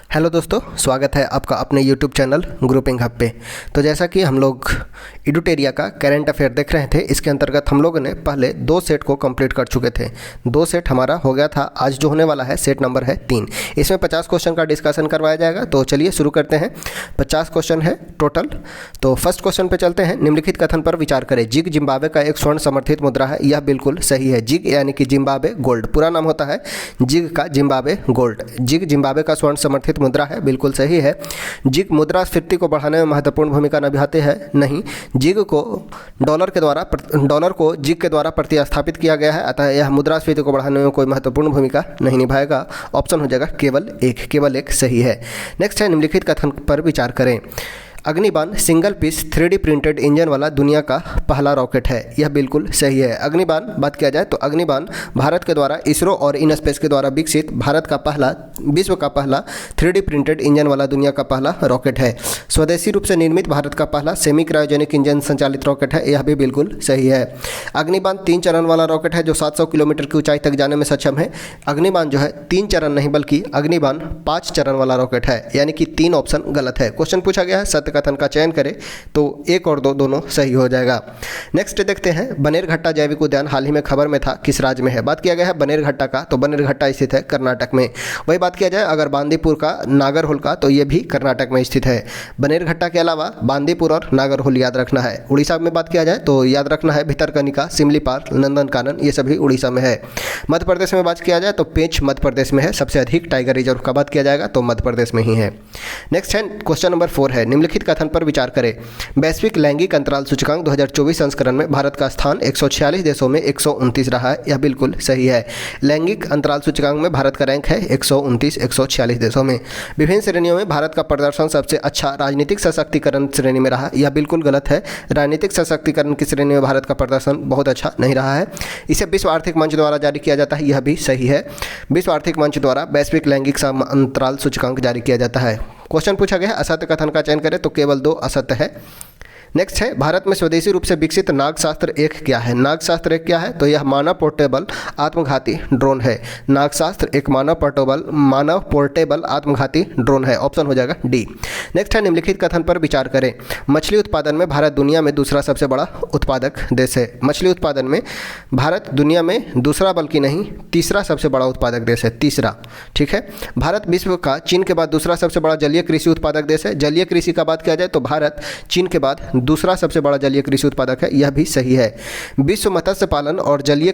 Hello दोस्तों, स्वागत है आपका अपने यूट्यूब चैनल ग्रुपिंग हब पे। तो जैसा कि हम लोग एडुटेरिया का करंट अफेयर देख रहे थे, इसके अंतर्गत हम लोगों ने पहले 2 सेट को कंप्लीट कर चुके थे। 2 सेट हमारा हो गया था। आज जो होने वाला है सेट नंबर है 3। इसमें 50 क्वेश्चन का डिस्कशन करवाया जाएगा। तो चलिए शुरू करते हैं। 50 क्वेश्चन है टोटल। तो फर्स्ट क्वेश्चन पे चलते हैं। निम्नलिखित कथन पर विचार करें। जिग जिम्बाब्वे का एक स्वर्ण समर्थित मुद्रा है। यह बिल्कुल सही है। जिग यानी कि जिम्बाब्वे गोल्ड, पूरा नाम होता है जिग का जिम्बाब्वे गोल्ड। जिग जिम्बाब्वे का स्वर्ण समर्थित मुद्रा है, बिल्कुल सही है। जिग मुद्रास्फीति को बढ़ाने में महत्वपूर्ण भूमिका निभाते हैं, नहीं। जिग को डॉलर को जिग के द्वारा प्रतिस्थापित किया गया है, अतः यह मुद्रास्फीति को बढ़ाने में कोई महत्वपूर्ण भूमिका नहीं निभाएगा। ऑप्शन हो जाएगा केवल एक सही है। नेक्स्ट है, निम्नलिखित कथन पर विचार करें। Agnibaan single piece 3D printed engine वाला दुनिया का पहला रॉकेट है। यह बिल्कुल सही है। अग्निबाण बात किया जाए तो अग्निबाण भारत के द्वारा इसरो और इनस्पेस के द्वारा विकसित विश्व का पहला 3D प्रिंटेड इंजन वाला दुनिया का पहला रॉकेट है। स्वदेशी रूप से निर्मित भारत का पहला सेमी क्रायोजेनिक इंजन संचालित रॉकेट है। यह भी बिल्कुल सही है। अग्निबाण 3 चरण वाला रॉकेट है जो 700 किलोमीटर की ऊंचाई तक जाने में सक्षम है। अग्निबाण जो है 3 चरण नहीं बल्कि अग्निबाण 5 चरण वाला रॉकेट है, यानी कि 3 ऑप्शन गलत है। क्वेश्चन पूछा गया है सत्य कथन का चयन करें तो 1 और 2 दोनों सही हो जाएगा। नेक्स्ट देखते हैं। बनेरघट्टा जैविक उद्यान हाल ही में खबर में था, किस राज्य में है? बात किया गया है बनेरघट्टा का, तो बनेरघट्टा स्थित है कर्नाटक में। वही बात किया जाए अगर बांदीपुर का, नागरहोल का, तो ये भी कर्नाटक में स्थित है। बनेरघट्टा के अलावा बांदीपुर और नागरहोल याद रखना है। उड़ीसा में बात किया जाए तो याद रखना है भितरकनिका, सिमलीपाल, नंदनकानन, ये सभी उड़ीसा में है। मध्य प्रदेश में बात किया जाए तो पेंच मध्य प्रदेश में है। सबसे अधिक टाइगर रिजर्व का बात किया जाएगा तो मध्य प्रदेश में ही है। नेक्स्ट है क्वेश्चन नंबर 4 है। निम्नलिखित कथन पर विचार करें। वैश्विक लैंगिक अंतराल सूचकांक 2024 संस्करण में भारत का स्थान 146 देशों में 129 रहा है। यह बिल्कुल सही है। लैंगिक अंतराल सूचकांक में भारत का रैंक है 146 देशों में। विभिन्न श्रेणियों में भारत का प्रदर्शन सबसे अच्छा राजनीतिक सशक्तिकरण श्रेणी में रहा। यह बिल्कुल गलत है। राजनीतिक सशक्तिकरण की श्रेणी में भारत का प्रदर्शन बहुत अच्छा नहीं रहा है। इसे विश्व आर्थिक मंच द्वारा जारी किया जाता है। यह भी सही है। विश्व आर्थिक मंच द्वारा वैश्विक लैंगिक अंतराल सूचकांक जारी किया जाता है। क्वेश्चन पूछा गया है असत्य कथन का चयन करें तो केवल 2 असत्य है। नेक्स्ट है, भारत में स्वदेशी रूप से विकसित नागशास्त्र 1 क्या है? नागशास्त्र 1 क्या है? तो यह मानव पोर्टेबल आत्मघाती ड्रोन है। नागशास्त्र एक मानव पोर्टेबल आत्मघाती ड्रोन है। ऑप्शन हो जाएगा डी। नेक्स्ट है, निम्नलिखित कथन पर विचार करें। मछली उत्पादन में भारत दुनिया में दूसरा सबसे बड़ा उत्पादक देश है। मछली उत्पादन में भारत दुनिया में दूसरा बल्कि नहीं तीसरा सबसे बड़ा उत्पादक देश है। तीसरा, ठीक है। भारत विश्व का चीन के बाद दूसरा सबसे बड़ा जलीय कृषि उत्पादक देश है। जलीय कृषि का बात किया जाए तो भारत चीन के बाद दूसरा सबसे बड़ा जलीय कृषि उत्पादक है। यह भी सही है। विश्व मत्स्य पालन और जलीय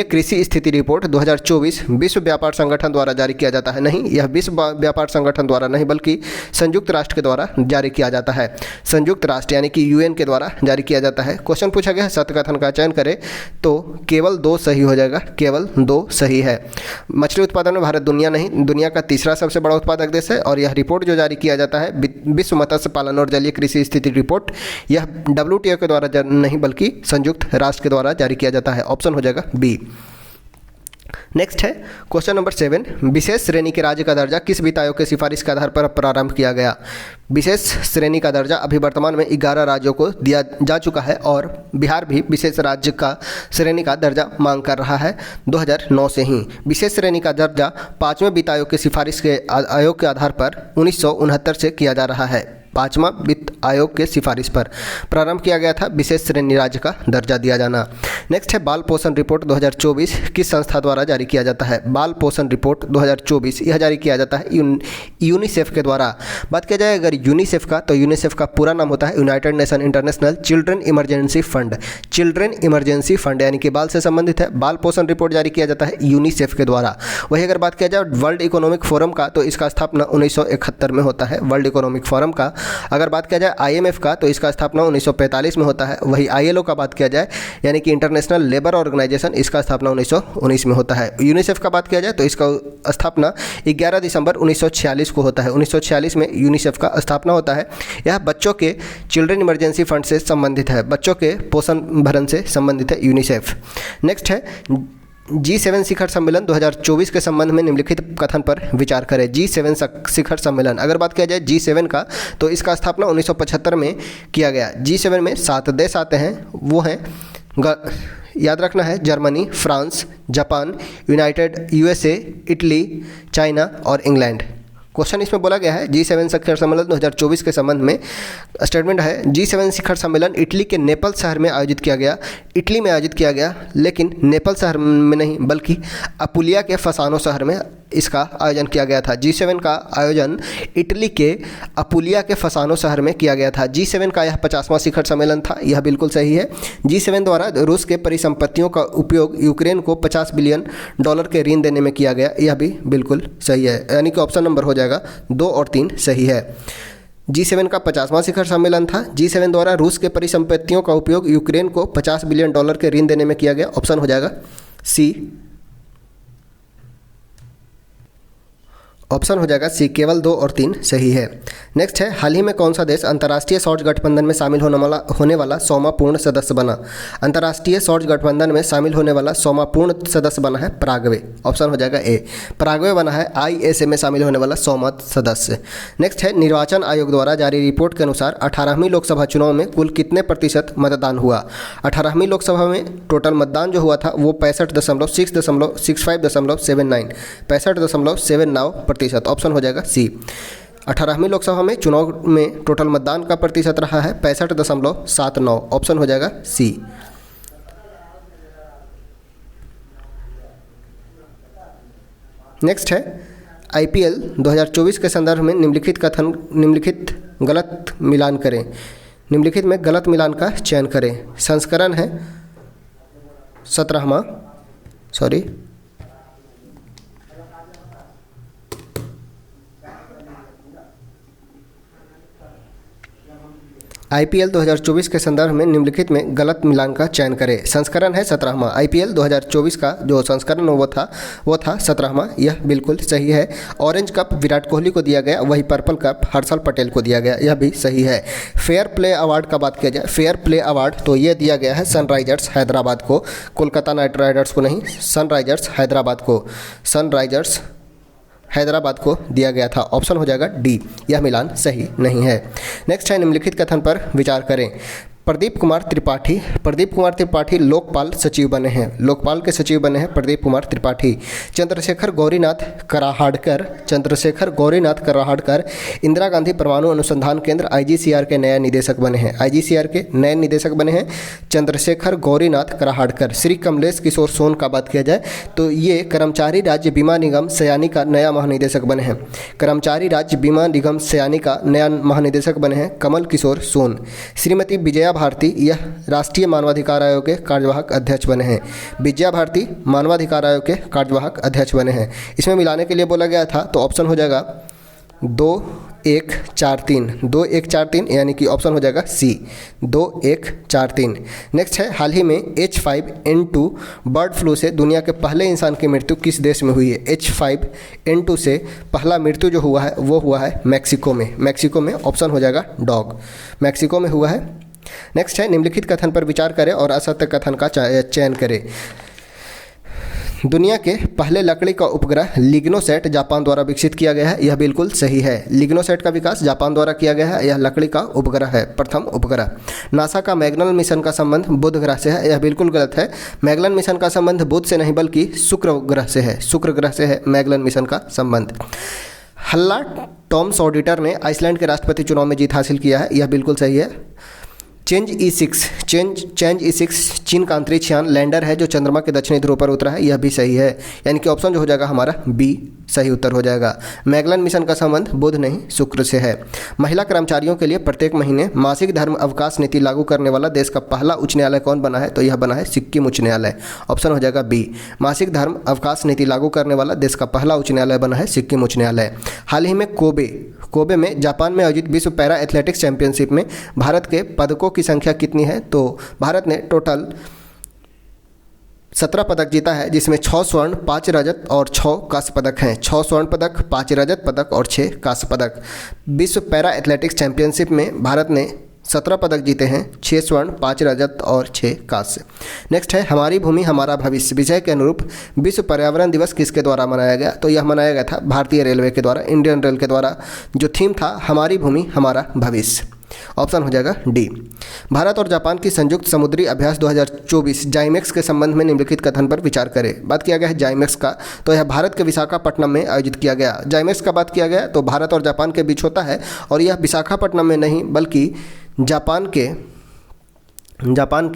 कृषि स्थिति रिपोर्ट 2024 विश्व व्यापार संगठन द्वारा जारी किया जाता है। नहीं, यह विश्व व्यापार संगठन द्वारा नहीं बल्कि संयुक्त राष्ट्र के द्वारा जारी किया जाता है। संयुक्त राष्ट्र यानी कि UN के द्वारा जारी किया जाता है। क्वेश्चन पूछा गया है सत्य कथन का चयन करें तो केवल 2 सही हो जाएगा। केवल 2 सही है। मछली उत्पादन में भारत दुनिया का तीसरा सबसे बड़ा उत्पादक देश है। और यह रिपोर्ट जो जारी किया जाता है विश्व मत्स्य पालन और जलीय कृषि स्थिति रिपोर्ट, यह WTO के द्वारा नहीं बल्कि संयुक्त राष्ट्र के द्वारा जारी किया जाता है। ऑप्शन हो जाएगा बी। नेक्स्ट है क्वेश्चन नंबर 7। विशेष श्रेणी के राज्य का दर्जा किस वित्त आयोग के सिफारिश के आधार पर प्रारंभ किया गया? विशेष श्रेणी का दर्जा अभी वर्तमान में 11 राज्यों को दिया जा चुका है और बिहार भी विशेष राज्य का श्रेणी का दर्जा मांग कर रहा है 2009 से ही। विशेष श्रेणी का दर्जा 5वें वित्त आयोग के सिफारिश के आयोग के आधार पर 1969 से किया जा रहा है। 5वां वित्त आयोग के सिफारिश पर प्रारंभ किया गया था विशेष श्रेणी राज्य का दर्जा दिया जाना। नेक्स्ट है, बाल पोषण रिपोर्ट 2024 किस संस्था द्वारा जारी किया जाता है? बाल पोषण रिपोर्ट 2024 यह जारी किया जाता है यूनिसेफ के द्वारा। बात किया जाए अगर यूनिसेफ का, तो यूनिसेफ का पूरा नाम होता है United nation international children emergency fund. Children emergency fund यानी कि बाल से संबंधित है। बाल पोषण रिपोर्ट जारी किया जाता है यूनिसेफ के द्वारा। वही अगर बात किया जाए वर्ल्ड इकोनॉमिक फोरम का, तो इसका स्थापना 1971 में होता है। वर्ल्ड इकोनॉमिक फोरम का अगर बात किया जाए IMF का, तो इसका स्थापना 1945 में होता है। वही ILO का बात किया जाए यानी कि इंटरनेशनल लेबर ऑर्गेनाइजेशन, इसका स्थापना 1919 में होता है। यूनिसेफ का बात किया जाए तो इसका स्थापना 11 दिसंबर 1946 को होता है। 1946 में यूनिसेफ का स्थापना होता है। यह बच्चों के चिल्ड्रन इमरजेंसी फंड से संबंधित है। बच्चों के पोषण भरण से संबंधित है यूनिसेफ। नेक्स्ट है, G7 शिखर सम्मेलन 2024 के संबंध में निम्नलिखित कथन पर विचार करें। G7 शिखर सम्मेलन अगर बात किया जाए G7 का, तो इसका स्थापना 1975 में किया गया। G7 में 7 देश आते हैं, वो हैं याद रखना है Germany, France, Japan, United USA, Italy, China और इंग्लैंड। क्वेश्चन इसमें बोला गया है G7 शिखर सम्मेलन 2024 के संबंध में स्टेटमेंट है G7 शिखर सम्मेलन इटली के नेपल्स शहर में आयोजित किया गया। इटली में आयोजित किया गया, लेकिन नेपल्स शहर में नहीं बल्कि अपुलिया के फसानो शहर में इसका आयोजन किया गया था। G7 का आयोजन इटली के अपुलिया के फसानो शहर में किया गया था। G7 का यह 50वां शिखर सम्मेलन था, यह बिल्कुल सही है। G7 द्वारा रूस के परिसंपत्तियों का उपयोग यूक्रेन को $50 बिलियन के ऋण देने में किया गया, यह भी बिल्कुल सही है, यानी कि ऑप्शन नंबर हो जाएगा 2 और 3 सही है। G7 का 50वां शिखर सम्मेलन था। G7 द्वारा रूस के परिसंपत्तियों का उपयोग यूक्रेन को $50 बिलियन के ऋण देने में किया गया, ऑप्शन हो जाएगा सी। ऑप्शन हो जाएगा सी, केवल 2 और 3 सही है। नेक्स्ट है, हाल ही में कौन सा देश अंतर्राष्ट्रीय सौर गठबंधन में शामिल होने वाला 100वां पूर्ण सदस्य बना? अंतर्राष्ट्रीय सौर गठबंधन में शामिल होने वाला 100वां पूर्ण सदस्य बना है पराग्वे, ऑप्शन हो जाएगा ए। पराग्वे बना है ISA में शामिल होने वाला 100वां सदस्य। नेक्स्ट है, निर्वाचन आयोग द्वारा जारी रिपोर्ट के अनुसार 18वीं लोकसभा चुनाव में कुल कितने प्रतिशत मतदान हुआ? 18वीं लोकसभा में टोटल मतदान जो हुआ था वो 65.79 65.79%, ऑप्शन हो जाएगा सी। 18वीं लोकसभा में चुनाव में टोटल मतदान का प्रतिशत रहा है 65.79, ऑप्शन हो जाएगा सी। नेक्स्ट है, IPL 2024 के संदर्भ में निम्नलिखित गलत मिलान करें। निम्नलिखित में गलत मिलान का चयन करें। संस्करण है 17वां, IPL 2024 के संदर्भ में निम्नलिखित में गलत मिलान का चयन करें। संस्करण है 17वां। IPL 2024 का जो संस्करण वो था 17वां, यह बिल्कुल सही है। ऑरेंज कप विराट कोहली को दिया गया, वही पर्पल कप हर्षल पटेल को दिया गया, यह भी सही है। फेयर प्ले अवार्ड का बात किया जाए, फेयर प्ले अवार्ड तो ये दिया गया है सनराइजर्स हैदराबाद को, कोलकाता नाइट राइडर्स को नहीं, सनराइजर्स हैदराबाद को दिया गया था, ऑप्शन हो जाएगा डी। यह मिलान सही नहीं है। नेक्स्ट है, निम्नलिखित कथन पर विचार करें। प्रदीप कुमार त्रिपाठी लोकपाल सचिव बने हैं। लोकपाल के सचिव बने हैं प्रदीप कुमार त्रिपाठी। चंद्रशेखर गौरीनाथ कराहड़कर इंदिरा गांधी परमाणु अनुसंधान केंद्र IGCR के नए निदेशक बने हैं। IGCR के नए निदेशक बने हैं चंद्रशेखर गौरीनाथ कराहड़कर। श्री कमलेश किशोर सोन का बात किया जाए तो ये कर्मचारी राज्य बीमा निगम सयानी का नया महानिदेशक बने हैं। कर्मचारी राज्य बीमा निगम सयानी का नया महानिदेशक बने हैं कमल किशोर सोन। श्रीमती विजया भारती यह राष्ट्रीय मानवाधिकार आयोग के कार्यवाहक अध्यक्ष बने हैं। विजया भारती मानवाधिकार आयोग के कार्यवाहक अध्यक्ष बने हैं। इसमें मिलाने के लिए बोला गया था तो ऑप्शन हो जाएगा 2143, यानी कि ऑप्शन हो जाएगा सी 2143। नेक्स्ट है, हाल ही में H5N2 बर्ड फ्लू से दुनिया के पहले इंसान की मृत्यु किस देश में हुई है? H5N2 से पहला मृत्यु जो हुआ है वो हुआ है मैक्सिको में, ऑप्शन हो जाएगा डॉग, मैक्सिको में हुआ है। नेक्स्ट है, निम्नलिखित कथन पर विचार करें और असत्य कथन का चयन करें। दुनिया के पहले लकड़ी का उपग्रह लिग्नोसैट जापान द्वारा विकसित किया गया है, यह बिल्कुल सही है। लिग्नोसैट का विकास जापान द्वारा किया गया है, यह लकड़ी का उपग्रह है, प्रथम उपग्रह। नासा का मैगलन मिशन का संबंध बुध ग्रह से है, यह बिल्कुल गलत है। मैगलन मिशन का संबंध बुध से नहीं बल्कि शुक्र ग्रह से है मैगलन मिशन का संबंध। हल्ला टॉम्स ऑडिटर ने आइसलैंड के राष्ट्रपति चुनाव में जीत हासिल किया है, यह बिल्कुल सही है। चेंज E6 चीन का अंतरिक्ष यान लैंडर है जो चंद्रमा के दक्षिणी ध्रुव पर उतरा है, यह भी सही है, यानी कि ऑप्शन जो हो जाएगा हमारा बी सही उत्तर हो जाएगा। मैगलन मिशन का संबंध बुध नहीं शुक्र से है। महिला कर्मचारियों के लिए प्रत्येक महीने मासिक धर्म अवकाश नीति लागू करने वाला देश का पहला उच्च न्यायालय कौन बना है? तो यह बना है सिक्किम उच्च न्यायालय, ऑप्शन हो जाएगा बी। मासिक धर्म अवकाश नीति लागू करने वाला देश का पहला उच्च न्यायालय बना है सिक्किम उच्च न्यायालय। हाल ही में कोबे में जापान में आयोजित विश्व पैरा एथलेटिक्स चैंपियनशिप में भारत के पदकों की संख्या कितनी है? तो भारत ने टोटल 17 पदक जीता है, जिसमें 6 स्वर्ण 5 रजत और 6 कांस्य पदक हैं। 6 स्वर्ण पदक, 5 रजत पदक और 6 कांस्य पदक। विश्व पैरा एथलेटिक्स चैंपियनशिप में भारत ने 17 पदक जीते हैं, 6 स्वर्ण 5 रजत और 6 कांस्य। नेक्स्ट है, हमारी भूमि हमारा भविष्य विषय के अनुरूप विश्व पर्यावरण दिवस किसके द्वारा मनाया गया? तो यह मनाया गया था भारतीय रेलवे के द्वारा, इंडियन रेल के द्वारा। जो थीम था हमारी भूमि हमारा भविष्य। ऑप्शन हो जाएगा डी। भारत और जापान की संयुक्त समुद्री अभ्यास 2024 जाइमेक्स के संबंध में निम्नलिखित कथन पर विचार करें। बात किया गया है जाइमेक्स का, तो यह भारत के विशाखापट्टनम में आयोजित किया गया। जाइमेक्स का बात किया गया तो भारत और जापान के बीच होता है और यह विशाखापट्टनम में नहीं बल्कि जापान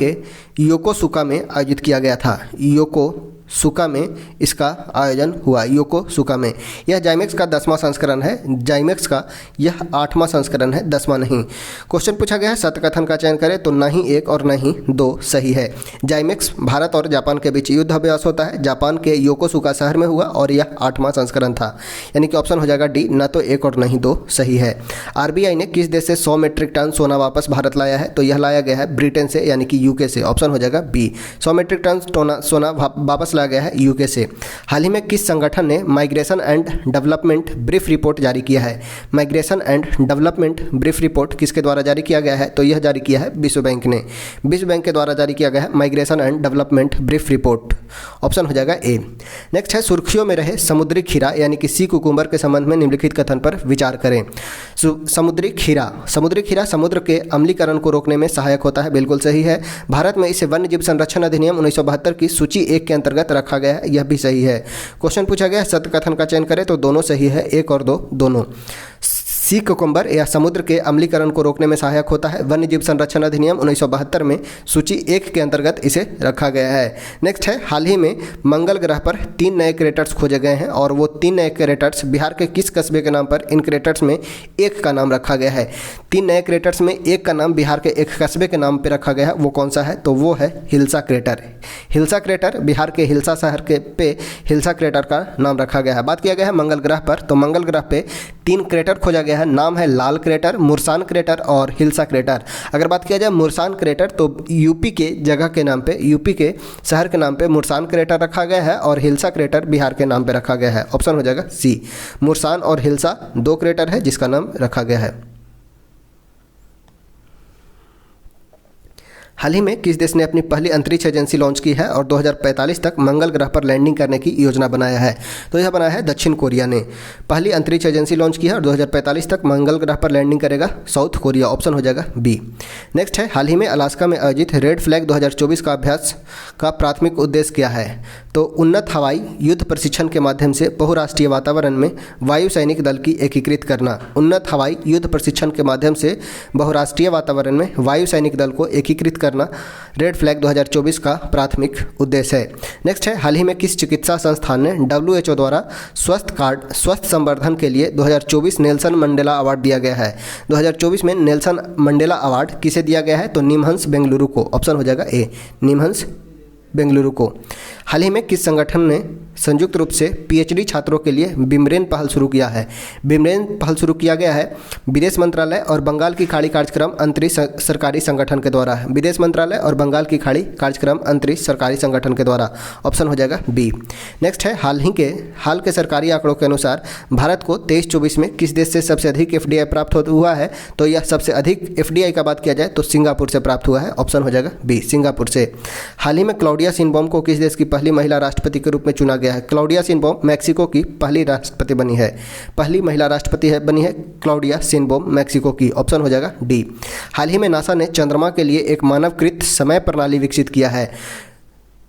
के योकोसुका में आयोजित किया गया था। योकोसुका में इसका आयोजन हुआ, योकोसुका में। यह जाइमेक्स का 10वां संस्करण है। जाइमेक्स का यह 8वां संस्करण है, 10वां नहीं। क्वेश्चन पूछा गया है सत्य कथन का चयन करें, तो नहीं 1 और नहीं 2 सही है। जाइमेक्स भारत और जापान के बीच युद्ध अभ्यास होता है, जापान के योकोसुका शहर में हुआ और यह 8वां संस्करण था, यानी कि ऑप्शन हो जाएगा डी, न तो 1 और नहीं 2 सही है। आरबीआई ने किस देश से 100 मीट्रिक टन सोना वापस भारत लाया है, तो यह लाया गया है ब्रिटेन से, यानी कि यूके से। ऑप्शन हो जाएगा बी, 100 मीट्रिक टन सोना वापस लाया गया है यूके से। हाल ही में किस संगठन ने migration and development brief report जारी किया है? Migration and development brief report किसके द्वारा जारी किया गया है, तो यह जारी किया है विश्व बैंक ने। विश्व बैंक के द्वारा जारी किया गया है migration and development brief report. Option हो जाएगा ए। नेक्स्ट है सुर्खियों में रहे समुद्री खीरा यानी कि सी कुकुम्बर के संबंध में निम्नलिखित कथन पर विचार करें। समुद्री खीरा समुद्र के अम्लीकरण को रोकने में सहायक होता है, बिल्कुल सही है। भारत में इसे वन्य जीव संरक्षण अधिनियम 1972 की सूची 1 के अंतर्गत रखा गया है, यह भी सही है। क्वेश्चन पूछा गया है सत्य कथन का चयन करें, तो दोनों सही है, 1 और 2 दोनों। सी कुकुम्बर या समुद्र के अम्लीकरण को रोकने में सहायक होता है, वन्य जीव संरक्षण अधिनियम 1972 में सूची 1 के अंतर्गत इसे रखा गया है। नेक्स्ट है हाल ही में मंगल ग्रह पर 3 नए क्रेटर्स खोजे गए हैं और वो 3 नए क्रेटर्स बिहार के किस कस्बे के नाम पर इन क्रेटर्स में एक का नाम रखा गया है? 3 नए क्रेटर्स में एक का नाम बिहार के एक कस्बे के नाम पर रखा गया है, वो कौन सा है? तो वो है हिल्सा क्रेटर। हिल्सा क्रेटर बिहार के हिल्सा शहर के पे हिल्सा क्रेटर का नाम रखा गया है। बात किया गया है मंगल ग्रह पर, तो मंगल ग्रह पे 3 क्रेटर खोजा गया है, नाम है लाल क्रेटर, मुरसान क्रेटर और हिल्सा क्रेटर। अगर बात किया जाए मुरसान क्रेटर तो यूपी के जगह के नाम पे, यूपी के शहर के नाम पे मुरसान क्रेटर रखा गया है और हिल्सा क्रेटर बिहार के नाम पे रखा गया है। ऑप्शन हो जाएगा सी, मुरसान और हिल्सा 2 क्रेटर है जिसका नाम रखा गया है। हाल ही में किस देश ने अपनी पहली अंतरिक्ष एजेंसी लॉन्च की है और 2045 तक मंगल ग्रह पर लैंडिंग करने की योजना बनाया है? तो यह बनाया है दक्षिण कोरिया ने। पहली अंतरिक्ष एजेंसी लॉन्च की है और 2045 तक मंगल ग्रह पर लैंडिंग करेगा साउथ कोरिया। ऑप्शन हो जाएगा बी। नेक्स्ट है हाल ही में अलास्का में आयोजित रेड फ्लैग 2024 का अभ्यास का प्राथमिक उद्देश्य क्या है? तो उन्नत हवाई युद्ध प्रशिक्षण के माध्यम से बहुराष्ट्रीय वातावरण में वायु सैनिक दल की एकीकृत करना। उन्नत हवाई युद्ध प्रशिक्षण के माध्यम से बहुराष्ट्रीय वातावरण में वायु सैनिक दल को एकीकृत करना रेड फ्लैग 2024 का प्राथमिक उद्देश्य है। नेक्स्ट है हाल ही में किस चिकित्सा संस्थान ने WHO द्वारा स्वस्थ संवर्धन के लिए 2024 नेल्सन मंडेला अवार्ड दिया गया है? 2024 में नेल्सन मंडेला अवार्ड किसे दिया गया है? तो निमहंस बेंगलुरु को। ऑप्शन हो जाएगा ए, निमहंस बेंगलुरु को। हाल ही में किस संगठन ने संयुक्त रूप से PhD छात्रों के लिए बिमरेन पहल शुरू किया है? बिमरेन पहल शुरू किया गया है विदेश मंत्रालय और बंगाल की खाड़ी कार्यक्रम अंतरिक्ष सरकारी संगठन के द्वारा। विदेश मंत्रालय और बंगाल की खाड़ी कार्यक्रम अंतरिक्ष सरकारी संगठन के द्वारा। ऑप्शन हो जाएगा बी। नेक्स्ट है हाल के सरकारी आंकड़ों के अनुसार भारत को 23-24 में किस देश से सबसे अधिक FDI प्राप्त हुआ है? तो यह सबसे अधिक FDI का बात किया जाए तो सिंगापुर से प्राप्त हुआ है। ऑप्शन हो जाएगा बी, सिंगापुर से। हाल ही में क्लाउडिया शिनबॉम को किस देश की पहली महिला राष्ट्रपति के रूप में चुना गया है? क्लाउडिया शिनबॉम मैक्सिको की पहली राष्ट्रपति बनी है, पहली महिला राष्ट्रपति बनी है क्लाउडिया शिनबॉम मैक्सिको की। ऑप्शन हो जाएगा डी। हाल ही में नासा ने चंद्रमा के लिए एक मानवकृत समय प्रणाली विकसित किया है।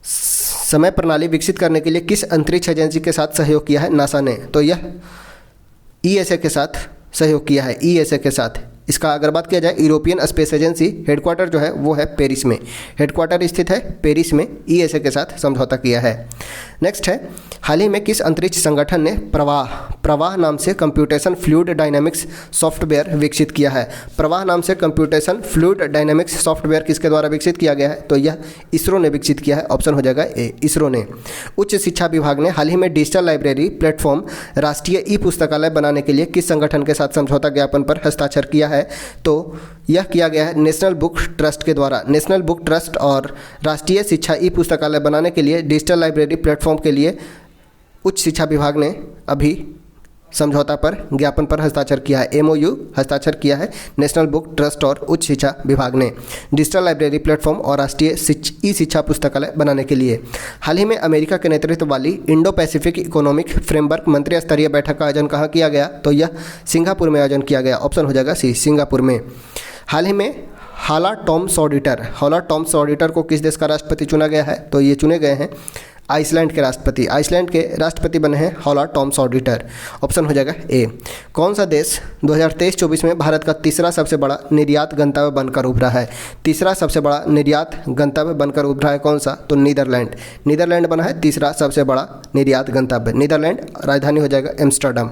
समय प्रणाली विकसित करने के लिए किस अंतरिक्ष एजेंसी के साथ सहयोग किया है नासा ने? तो यह ESA के साथ सहयोग किया है, ESA के साथ। इसका अगर बात किया जाए यूरोपियन स्पेस एजेंसी हेडक्वार्टर जो है वो है पेरिस में, हेडक्वार्टर स्थित है पेरिस में, ESA के साथ समझौता किया है। नेक्स्ट है हाल ही में किस अंतरिक्ष संगठन ने प्रवाह नाम से कंप्यूटेशन फ्लूइड डायनामिक्स सॉफ्टवेयर विकसित किया है? प्रवाह नाम से कंप्यूटेशन फ्लूइड डायनामिक्स सॉफ्टवेयर किसके द्वारा विकसित किया गया है? तो यह इसरो ने विकसित किया है। ऑप्शन हो जाएगा ए, इसरो ने। उच्च शिक्षा विभाग ने हाल ही में डिजिटल लाइब्रेरी प्लेटफॉर्म राष्ट्रीय ई-पुस्तकालय बनाने के लिए किस संगठन के साथ समझौता ज्ञापन पर हस्ताक्षर किया है? तो यह किया गया है नेशनल बुक ट्रस्ट के द्वारा। नेशनल बुक ट्रस्ट और राष्ट्रीय शिक्षा ई-पुस्तकालय बनाने के लिए डिजिटल लाइब्रेरी प्लेटफॉर्म के लिए उच्च शिक्षा विभाग ने अभी समझौता पर ज्ञापन पर हस्ताक्षर किया है, MOU हस्ताक्षर किया है नेशनल बुक ट्रस्ट और उच्च शिक्षा विभाग ने डिजिटल लाइब्रेरी प्लेटफॉर्म और राष्ट्रीय ई शिक्षा पुस्तकालय बनाने के लिए। हाल ही में अमेरिका के नेतृत्व वाली इंडो पैसिफिक इकोनॉमिक फ्रेमवर्क मंत्री स्तरीय बैठक का आयोजन कहाँ किया गया? तो यह सिंगापुर में आयोजन किया गया। ऑप्शन हो जाएगा सी, सिंगापुर में। हाल ही में हाला टॉम्स ऑडिटर को किस देश का राष्ट्रपति चुना गया है? तो ये चुने गए हैं आइसलैंड के राष्ट्रपति। आइसलैंड के राष्ट्रपति बने हैं हाला टॉम्स ऑडिटर। ऑप्शन हो जाएगा ए। कौन सा देश 2023-24 में भारत का तीसरा सबसे बड़ा निर्यात गंतव्य बनकर उभरा है? तीसरा सबसे बड़ा निर्यात गंतव्य बनकर उभरा है कौन सा? तो नीदरलैंड बना है तीसरा सबसे बड़ा निर्यात गंतव्य। नीदरलैंड, राजधानी हो जाएगा एम्स्टर्डम।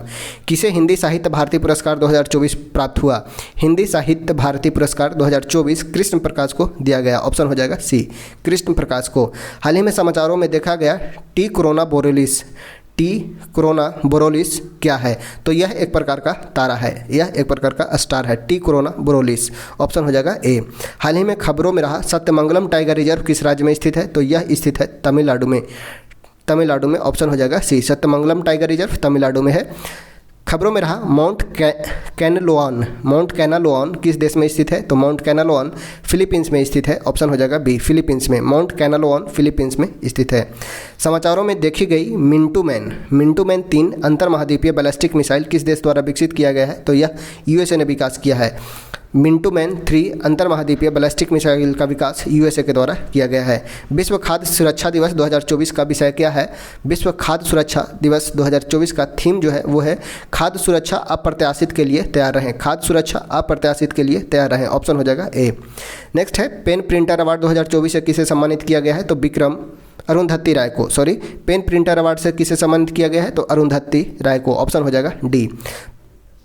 किसे हिंदी साहित्य भारती पुरस्कार 2024 प्राप्त हुआ? हिंदी साहित्य भारती पुरस्कार 2024 कृष्ण प्रकाश को दिया गया। ऑप्शन हो जाएगा सी, कृष्ण प्रकाश को। हाल ही में समाचारों में देखा गया टी कोरोना बोरोलिस क्या है? तो यह एक प्रकार का तारा है, यह एक प्रकार का स्टार है, टी कोरोना बोरोलिस। ऑप्शन हो जाएगा ए। हाल ही में खबरों में रहा सत्यमंगलम टाइगर रिजर्व किस राज्य में स्थित है? तो यह स्थित है तमिलनाडु में। ऑप्शन हो जाएगा सी, सत्यमंगलम टाइगर रिजर्व तमिलनाडु में है। खबरों में रहा माउंट कैनालोन किस देश में स्थित है? तो माउंट कैनालोन फिलीपींस में स्थित है। ऑप्शन हो जाएगा बी, फिलीपींस में। माउंट कैनालोन फिलीपींस में स्थित है। समाचारों में देखी गई मिंटू मैन 3 अंतर्महाद्वीपीय बैलिस्टिक मिसाइल किस देश द्वारा विकसित किया गया है? तो यह यूएसए ने विकास किया है। मिंटू मैन 3 अंतर्महाद्वीपीय बैलिस्टिक मिसाइल का विकास यूएसए के द्वारा किया गया है। विश्व खाद्य सुरक्षा दिवस 2024 का विषय क्या है? विश्व खाद्य सुरक्षा दिवस 2024 का थीम जो है वो है खाद्य सुरक्षा अप्रत्याशित के लिए तैयार रहें। खाद्य सुरक्षा अप्रत्याशित के लिए तैयार रहें। ऑप्शन हो जाएगा ए। नेक्स्ट है पेन प्रिंटर अवार्ड 2024 से किसे सम्मानित किया गया है? तो अरुंधति राय को। पेन प्रिंटर अवार्ड से किसे सम्मानित किया गया है? तो अरुंधति राय को। ऑप्शन हो जाएगा डी।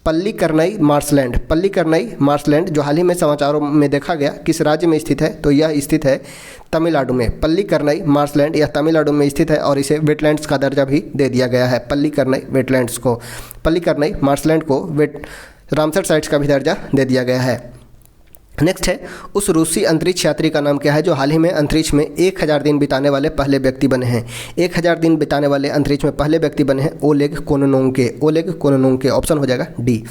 पल्लीकरनई मार्शलैंड जो हाल ही में समाचारों में देखा गया किस राज्य में स्थित है? तो यह स्थित है तमिलनाडु में। पल्लीकरनई मार्शलैंड यह तमिलनाडु में स्थित है और इसे वेटलैंड्स का दर्जा भी दे दिया गया है। पल्लीकरनई मार्शलैंड को रामसर साइट्स का भी दर्जा दे दिया गया है। नेक्स्ट है उस रूसी अंतरिक्ष यात्री का नाम क्या है जो हाल ही में अंतरिक्ष में 1000 दिन बिताने वाले पहले व्यक्ति बने हैं? 1000 दिन बिताने वाले अंतरिक्ष में पहले व्यक्ति बने हैं ओलेग कोनोनोंके। ऑप्शन हो जाएगा डी।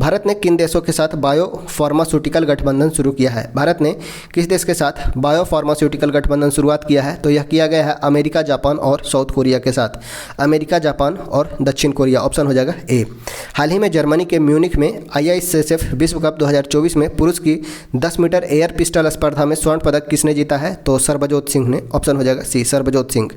भारत ने किन देशों के साथ बायो फार्मास्यूटिकल गठबंधन शुरू किया है? भारत ने किस देश के साथ बायो फार्मास्यूटिकल गठबंधन शुरुआत किया है? तो यह किया गया है अमेरिका, जापान और साउथ कोरिया के साथ। अमेरिका, जापान और दक्षिण कोरिया। ऑप्शन हो जाएगा ए। हाल ही में जर्मनी के म्यूनिख में IISSF विश्व कप 2024 में पुरुष की 10 मीटर एयर पिस्टल स्पर्धा में स्वर्ण पदक किसने जीता है? तो सरबजोत सिंह ने। ऑप्शन हो जाएगा सी, सरबजोत सिंह।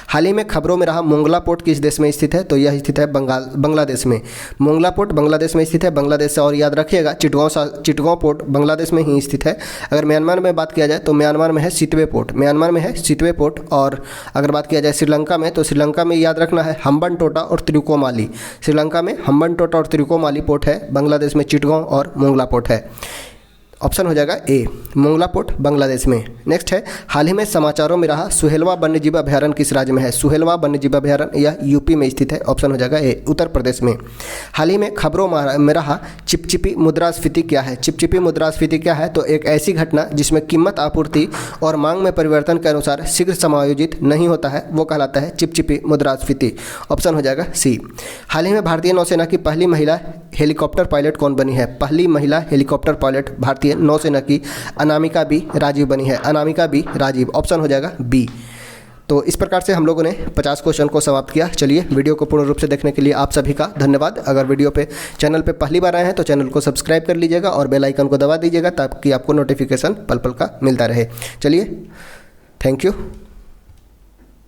हाल ही में खबरों में रहा मोंगला पोर्ट किस देश में स्थित है? तो यह स्थित है बांग्लादेश में। मोंगला पोर्ट बांग्लादेश में स्थित है। बांग्लादेश से और याद रखिएगा चिटगांव पोर्ट बांग्लादेश में ही स्थित है। अगर म्यांमार में बात किया जाए तो म्यांमार में है सिटवे पोर्ट। और अगर बात किया जाए श्रीलंका में तो श्रीलंका में याद रखना है हम्बनटोटा और त्रिकोमाली। श्रीलंका में हम्बनटोटा और त्रिकोमाली पोर्ट है। बांग्लादेश में चिटगांव और मोंगला पोर्ट है। ऑप्शन हो जाएगा ए, मोंगला पोर्ट बांग्लादेश में। नेक्स्ट है हाल ही में समाचारों में रहा सुहेलवा वन्यजीव अभयारण्य किस राज्य में है? सुहेलवा वन्यजीव अभयारण्य यह यूपी में स्थित है। ऑप्शन हो जाएगा ए, उत्तर प्रदेश में। हाल ही में खबरों में रहा चिपचिपी मुद्रास्फीति क्या है? चिपचिपी मुद्रास्फीति क्या है? तो एक ऐसी घटना जिसमें कीमत आपूर्ति और मांग में परिवर्तन के अनुसार शीघ्र समायोजित नहीं होता है, वो कहलाता है चिपचिपी मुद्रास्फीति। ऑप्शन हो जाएगा सी। हाल ही में भारतीय नौसेना की पहली महिला हेलीकॉप्टर पायलट कौन बनी है? पहली महिला हेलीकॉप्टर पायलट भारतीय नौसेना की अनामिका बी राजीव बनी है। अनामिका बी राजीव। ऑप्शन हो जाएगा बी। तो इस प्रकार से हम लोगों ने 50 क्वेश्चन को समाप्त किया। चलिए, वीडियो को पूर्ण रूप से देखने के लिए आप सभी का धन्यवाद। अगर वीडियो पे चैनल पे पहली बार आए हैं तो चैनल को सब्सक्राइब कर लीजिएगा और बेल आइकन को दबा दीजिएगा ताकि आपको नोटिफिकेशन पल पल का मिलता रहे। चलिए, थैंक यू।